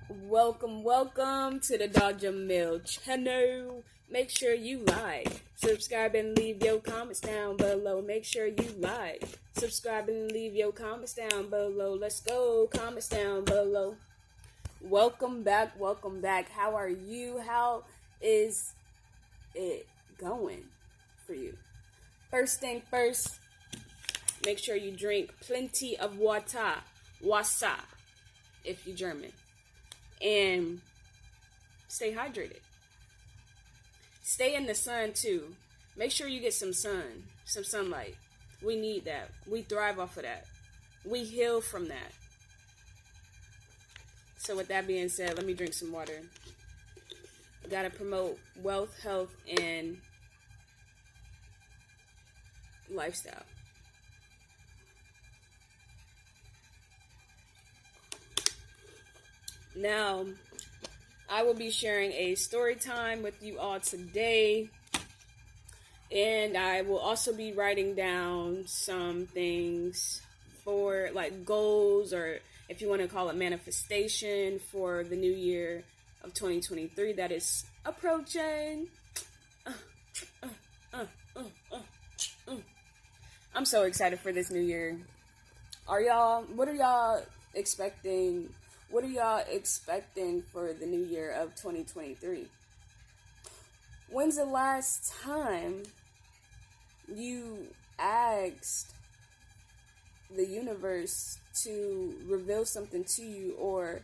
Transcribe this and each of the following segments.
Welcome to the Daw'jamil channel. Make sure you like, subscribe, and leave your comments down below. Make sure you like, subscribe, and leave your comments down below. Let's go, comments down below. Welcome back. How are you? How is it going for you? First thing first, make sure you drink plenty of water, if you're German. And stay hydrated. Stay in the sun too. Make sure you get some sunlight. We need that. We thrive off of that. We heal from that. So with that being said, let me drink some water. Gotta promote wealth, health, and lifestyle. Now, I will be sharing a story time with you all today, and I will also be writing down some things for like goals, or if you want to call it manifestation, for the new year of 2023 that is approaching. I'm so excited for this new year. What are y'all expecting? What are y'all expecting for the new year of 2023? When's the last time you asked the universe to reveal something to you, or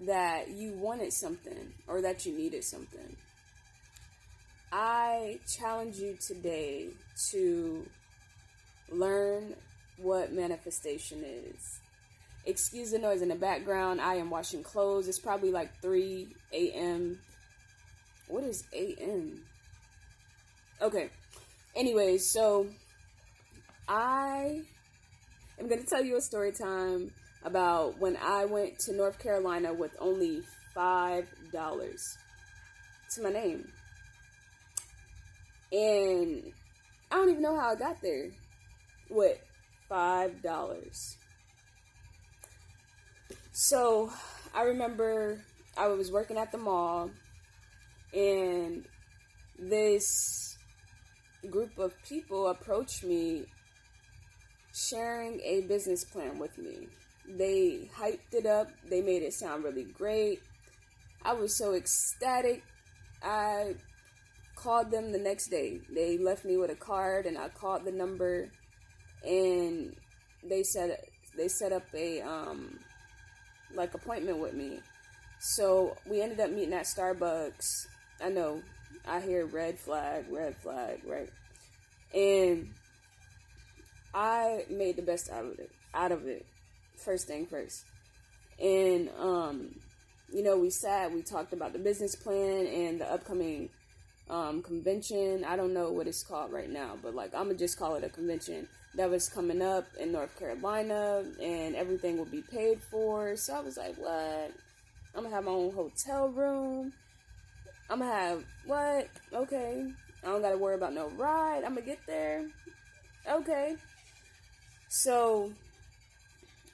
that you wanted something, or that you needed something? I challenge you today to learn what manifestation is. Excuse the noise in the background. I am washing clothes. It's probably like 3 a.m. What is a.m.? Okay. Anyways, so I am going to tell you a story time about when I went to North Carolina with only $5 to my name. And I don't even know how I got there with $5. So I remember I was working at the mall, and this group of people approached me sharing a business plan with me. They hyped it up. They made it sound really great. I was so ecstatic. I called them the next day. They left me with a card, and I called the number, and they set up a appointment with me. So we ended up meeting at Starbucks. I know, I hear red flag, right? And I made the best out of it. First thing first. And we talked about the business plan and the upcoming convention. I don't know what it's called right now, but I'm gonna just call it a convention that was coming up in North Carolina, and everything will be paid for. So I was like, what? I'm gonna have my own hotel room. I'm gonna have what? Okay. I don't gotta worry about no ride. I'm gonna get there. Okay. So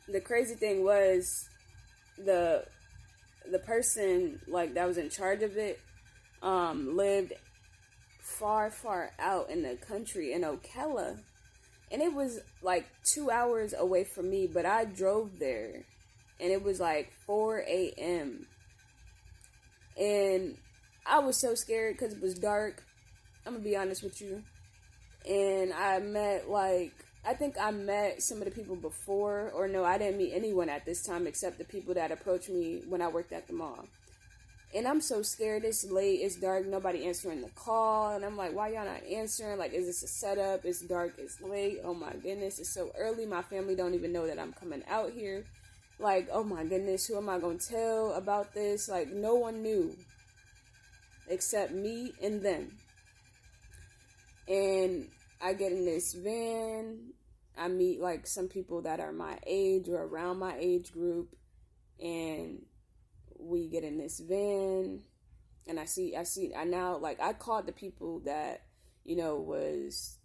the crazy thing was, the person that was in charge of it lived far out in the country in Ocala. And it was 2 hours away from me, but I drove there, and it was 4 a.m. And I was so scared because it was dark. I'm going to be honest with you. And I met, I think I met some of the people before, or no, I didn't meet anyone at this time except the people that approached me when I worked at the mall. And I'm so scared. It's late. It's dark. Nobody answering the call. And I'm like, why y'all not answering? Is this a setup? It's dark. It's late. Oh, my goodness. It's so early. My family don't even know that I'm coming out here. Oh, my goodness. Who am I going to tell about this? No one knew except me and them. And I get in this van. I meet, some people that are my age or around my age group. And we get in this van, and I called the people that, was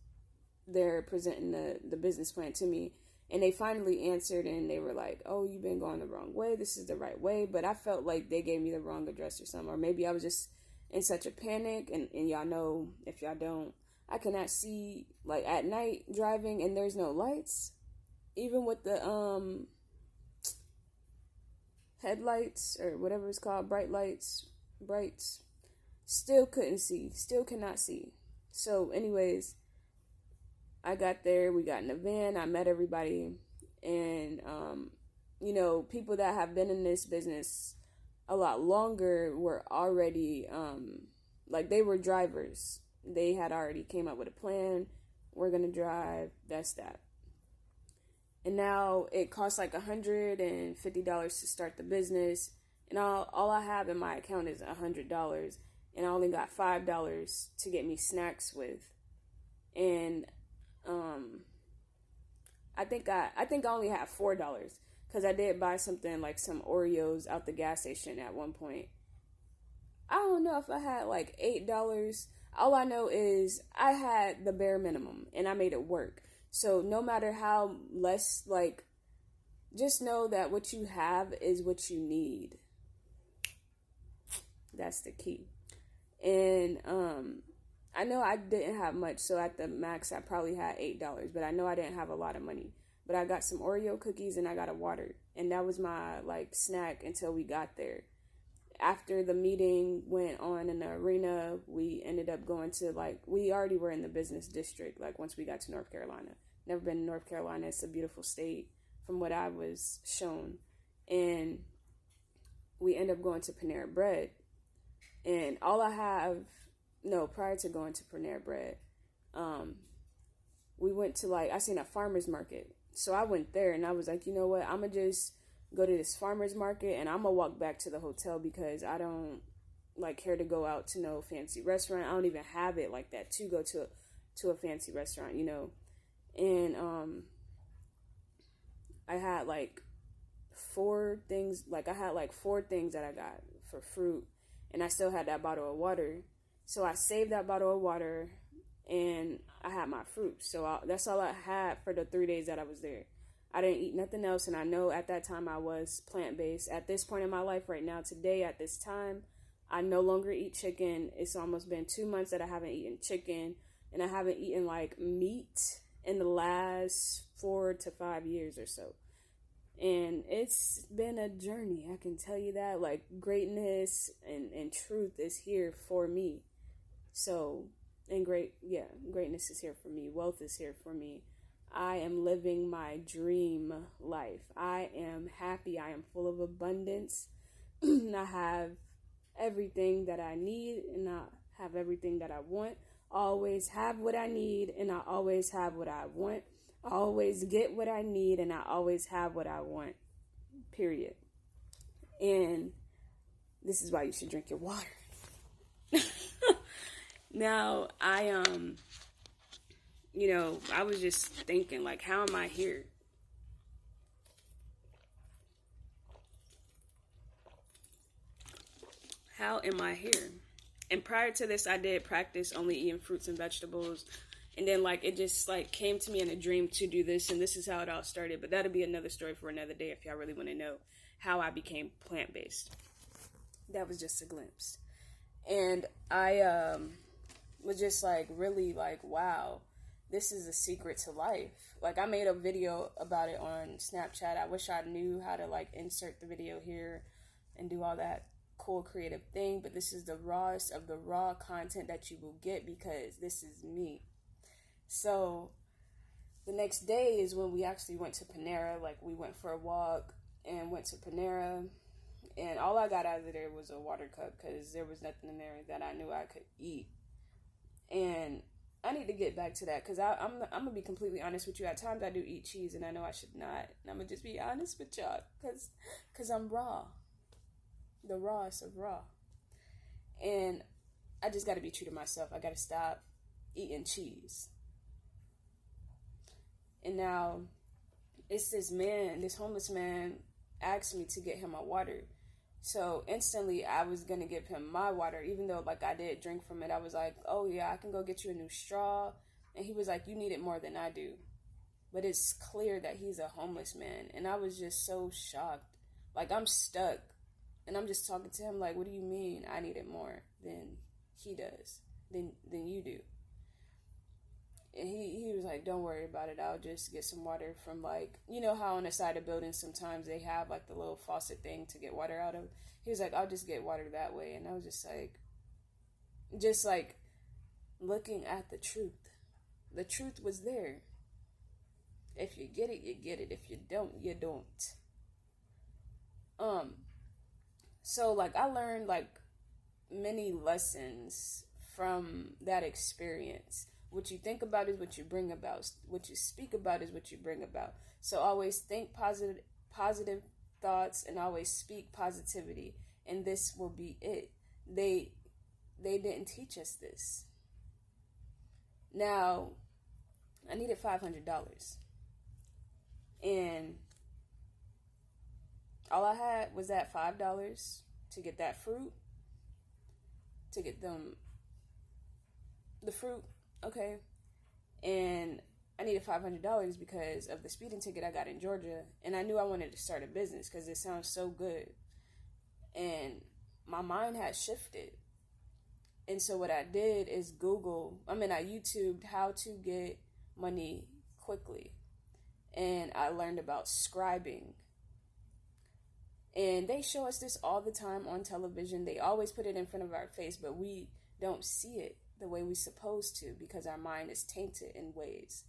there presenting the business plan to me. And they finally answered, and they were like, oh, you've been going the wrong way. This is the right way. But I felt like they gave me the wrong address or something. Or maybe I was just in such a panic. And y'all know, if y'all don't, I cannot see, like, at night driving and there's no lights. Even with the headlights or whatever it's called, brights, still couldn't see. Still cannot see. So anyways, I got there, we got in the van, I met everybody, and, people that have been in this business a lot longer were already, they were drivers. They had already came up with a plan, we're going to drive, that's that. And now it costs like $150 to start the business, and all I have in my account is $100, and I only got $5 to get me snacks with, and I think I only have $4 because I did buy something like some Oreos out the gas station at one point. I don't know if I had like $8. All I know is I had the bare minimum and I made it work. So no matter how less, just know that what you have is what you need. That's the key. And I know I didn't have much, so at the max I probably had $8, but I know I didn't have a lot of money. But I got some Oreo cookies and I got a water, and that was my snack until we got there. After the meeting went on in the arena, we ended up going to we already were in the business district once we got to North Carolina. Never been to North Carolina. It's a beautiful state from what I was shown. And we ended up going to Panera Bread. And all I have, prior to going to Panera Bread, we went to I seen a farmer's market. So I went there and I was like, you know what, I'm going to just go to this farmer's market and I'm going to walk back to the hotel because I don't care to go out to no fancy restaurant. I don't even have it like that to go to a fancy restaurant, And I had four things, I had 4 things that I got for fruit, and I still had that bottle of water. So I saved that bottle of water, and I had my fruit. So that's all I had for the 3 days that I was there. I didn't eat nothing else, and I know at that time I was plant-based. At this point in my life right now, today, at this time, I no longer eat chicken. It's almost been 2 months that I haven't eaten chicken, and I haven't eaten, meat in the last 4 to 5 years or so. And it's been a journey, I can tell you that. Greatness and truth is here for me. So, and greatness is here for me. Wealth is here for me. I am living my dream life. I am happy. I am full of abundance. I have everything that I need, and I have everything that I want. I always have what I need, and I always have what I want. I always get what I need, and I always have what I want. Period. And this is why you should drink your water. Now, I was just thinking, how am I here? How am I here? And prior to this, I did practice only eating fruits and vegetables. And then, it just, came to me in a dream to do this. And this is how it all started. But that'll be another story for another day if y'all really want to know how I became plant-based. That was just a glimpse. And I was just, really, wow, this is a secret to life. I made a video about it on Snapchat. I wish I knew how to, insert the video here and do all that cool creative thing. But this is the rawest of the raw content that you will get because this is me. So the next day is when we actually went to Panera. We went for a walk and went to Panera, and all I got out of there was a water cup because there was nothing in there that I knew I could eat. And I need to get back to that because I'm going to be completely honest with you. At times I do eat cheese and I know I should not. And I'm going to just be honest with y'all because I'm raw. The rawest of raw. And I just got to be true to myself. I got to stop eating cheese. And now it's this homeless man asked me to get him a water. So instantly I was going to give him my water, even though I did drink from it. I was like, oh yeah, I can go get you a new straw. And he was like, you need it more than I do. but it's clear that he's a homeless man. And I was just so shocked. Like, I'm stuck. And I'm just talking to him like, what do you mean I need it more than he does, than you do? And he was like, don't worry about it. I'll just get some water from, like, you know how on the side of buildings sometimes they have like the little faucet thing to get water out of? He was like, I'll just get water that way. And I was just like looking at the truth. The truth was there. If you get it, you get it. If you don't, you don't. So like I learned like many lessons from that experience. What you think about is what you bring about. What you speak about is what you bring about. So always think positive thoughts and always speak positivity. And this will be it. They didn't teach us this. Now, I needed $500. And all I had was that $5 to get that fruit, to get them the fruit, okay? And I needed $500 because of the speeding ticket I got in Georgia, and I knew I wanted to start a business because it sounds so good. And my mind had shifted. And so what I did is I YouTubed how to get money quickly. And I learned about scribing. And they show us this all the time on television. They always put it in front of our face, but we don't see it the way we're supposed to because our mind is tainted in ways.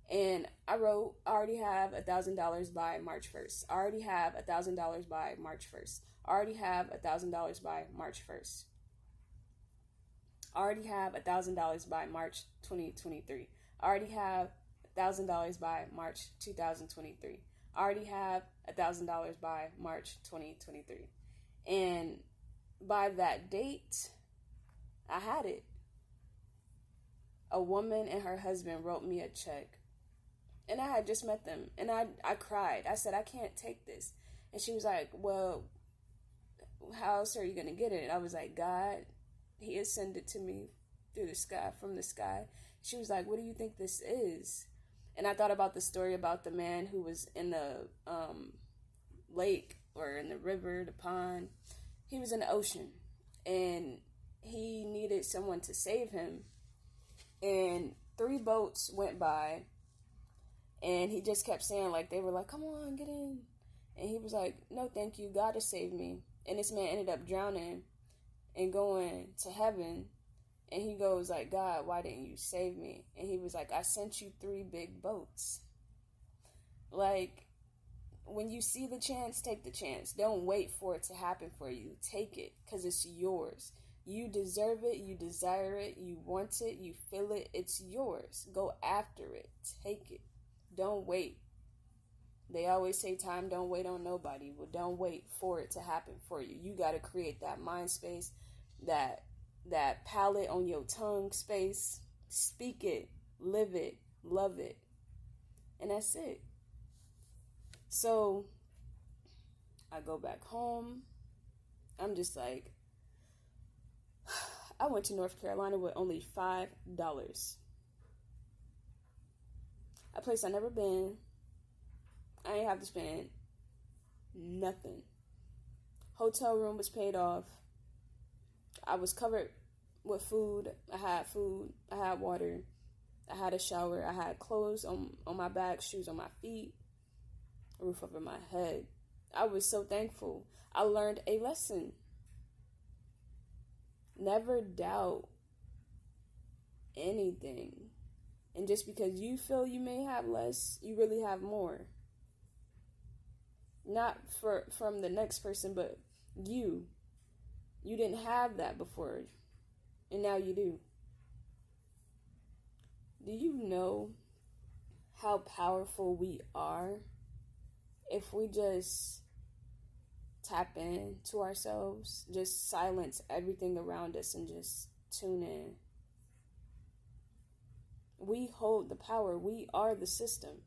And I already have $1,000 by March 1st. I already have $1,000 by March 1st. I already have $1,000 by March 1st. I already have $1,000 by March 2023. I already have $1,000 by March 2023. I already have $1,000 by March 2023. And by that date, I had it. A woman and her husband wrote me a check. And I had just met them. And I cried. I said, I can't take this. And she was like, well, how else are you going to get it? And I was like, God, He ascended to me through the sky, from the sky. She was like, what do you think this is? And I thought about the story about the man who was in the lake or in the river, the pond. He was in the ocean and he needed someone to save him. And 3 boats went by and he just kept saying, like, they were like, come on, get in. And he was like, no, thank you. God has saved me. And this man ended up drowning and going to heaven. And he goes like, God, why didn't you save me? And he was like, I sent you 3 big boats. Like, when you see the chance, take the chance. Don't wait for it to happen for you. Take it, because it's yours. You deserve it. You desire it. You want it. You feel it. It's yours. Go after it. Take it. Don't wait. They always say time don't wait on nobody. Well, don't wait for it to happen for you. You got to create that mind space, that palate on your tongue space. Speak it, live it, love it. And that's it. So I go back home. I'm just like, I went to North Carolina with only $5. A place I never been. I ain't have to spend nothing. Hotel room was paid off. I was covered with food. I had water. I had a shower. I had clothes on my back, shoes on my feet, a roof over my head. I was so thankful. I learned a lesson. Never doubt anything. And just because you feel you may have less, you really have more. Not from the next person, but you. You didn't have that before, and now you do. Do you know how powerful we are if we just tap into ourselves, just silence everything around us and just tune in? We hold the power. We are the system.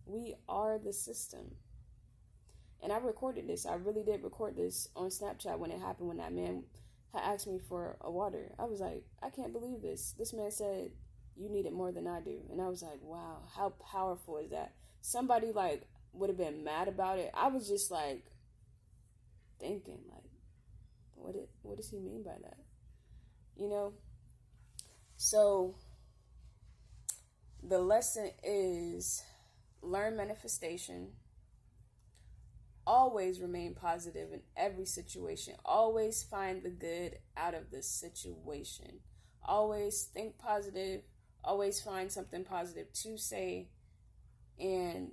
We are the system. And I recorded this. I really did record this on Snapchat when it happened, when that man had asked me for a water. I was like, I can't believe this. This man said, you need it more than I do. And I was like, wow, how powerful is that? Somebody like would have been mad about it. I was just like thinking like, what does he mean by that? You know? So the lesson is learn manifestation. Always remain positive in every situation. Always find the good out of the situation. Always think positive. Always find something positive to say. And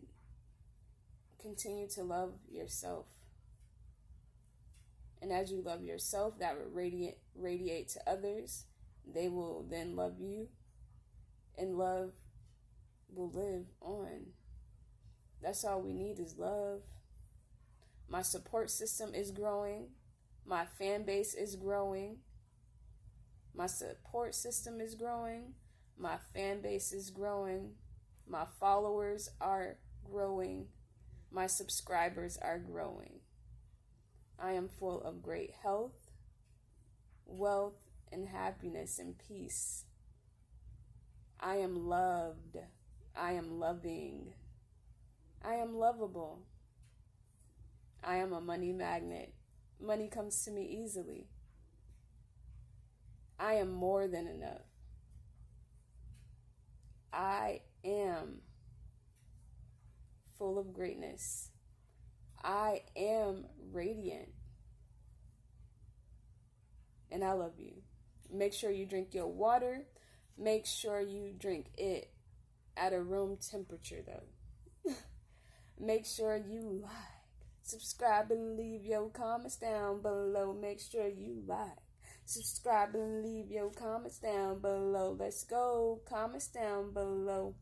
continue to love yourself. And as you love yourself, that will radiate to others. They will then love you. And love will live on. That's all we need is love. My support system is growing. My fan base is growing. My support system is growing. My fan base is growing. My followers are growing. My subscribers are growing. I am full of great health, wealth, and happiness and peace. I am loved. I am loving. I am lovable. I am a money magnet. Money comes to me easily. I am more than enough. I am full of greatness. I am radiant. And I love you. Make sure you drink your water. Make sure you drink it at a room temperature, though. Make sure you like, subscribe, and leave your comments down below. Make sure you like, subscribe, and leave your comments down below. Let's go. Comments down below.